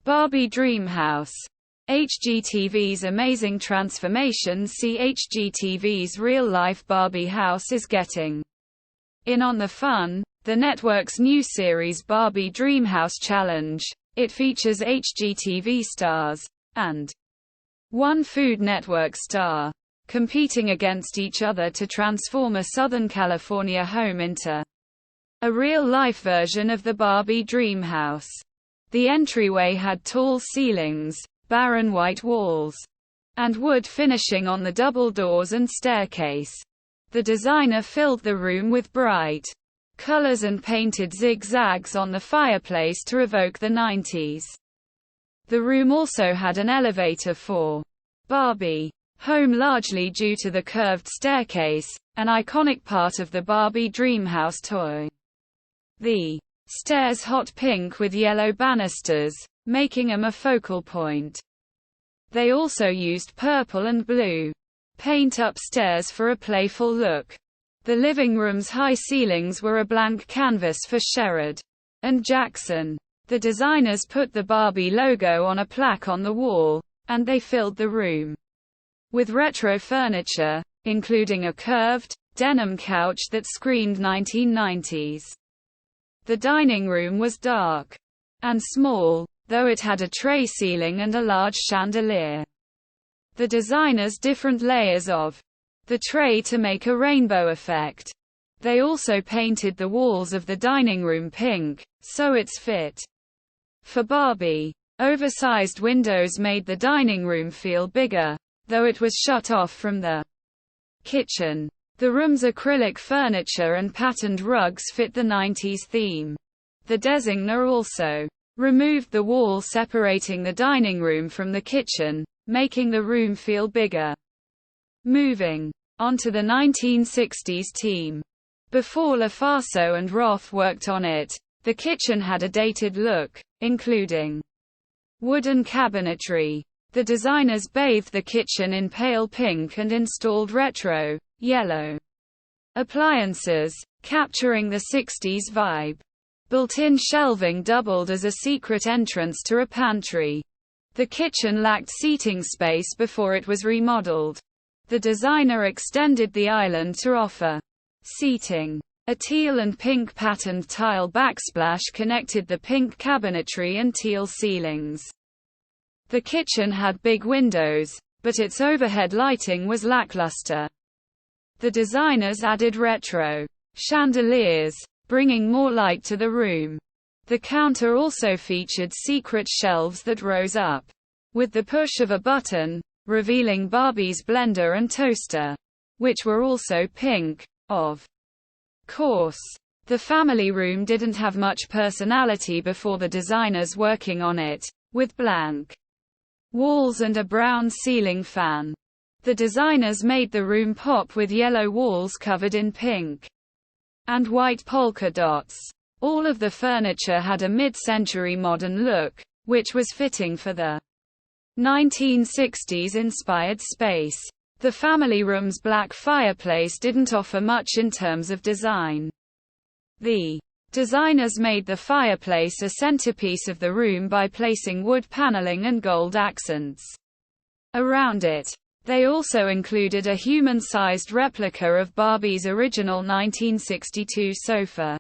Barbie Dreamhouse. HGTV's amazing transformation. SeeHGTV'sReal-LifeBarbieHouse is getting in on the fun. The network's new series Barbie Dreamhouse Challenge. It features HGTV stars and one Food Network star competing against each other to transform a Southern California home into a real-life version of the Barbie Dreamhouse. The entryway had tall ceilings, barren white walls, and wood finishing on the double doors and staircase. The designer filled the room with bright colors and painted zigzags on the fireplace to evoke the 90s. The room also had an elevator for Barbie home, largely due to the curved staircase, an iconic part of the Barbie Dreamhouse toy. The stairs hot pink with yellow banisters, making them a focal point. They also used purple and blue paint upstairs for a playful look. The living room's high ceilings were a blank canvas for Sherrod and Jackson. The designers put the Barbie logo on a plaque on the wall, and they filled the room with retro furniture, including a curved, denim couch that screamed 1990s. The dining room was dark and small, though it had a tray ceiling and a large chandelier. The designers different layers of the tray to make a rainbow effect. They also painted the walls of the dining room pink, so it's fit for Barbie. Oversized windows made the dining room feel bigger, though it was shut off from the kitchen. The room's acrylic furniture and patterned rugs fit the 90s theme. The designer also removed the wall separating the dining room from the kitchen, making the room feel bigger. Moving on to the 1960s theme. Before LaFarso and Roth worked on it, the kitchen had a dated look, including wooden cabinetry. The designers bathed the kitchen in pale pink and installed retro, yellow appliances, capturing the 60s vibe. Built-in shelving doubled as a secret entrance to a pantry. The kitchen lacked seating space before it was remodeled. The designer extended the island to offer seating. A teal and pink patterned tile backsplash connected the pink cabinetry and teal ceilings. The kitchen had big windows, but its overhead lighting was lackluster. The designers added retro chandeliers, bringing more light to the room. The counter also featured secret shelves that rose up with the push of a button, revealing Barbie's blender and toaster, which were also pink. Of course, the family room didn't have much personality before the designers working on it, with blank walls and a brown ceiling fan. The designers made the room pop with yellow walls covered in pink and white polka dots. All of the furniture had a mid-century modern look, which was fitting for the 1960s inspired space. The family room's black fireplace didn't offer much in terms of design. The designers made the fireplace a centerpiece of the room by placing wood paneling and gold accents around it. They also included a human-sized replica of Barbie's original 1962 sofa.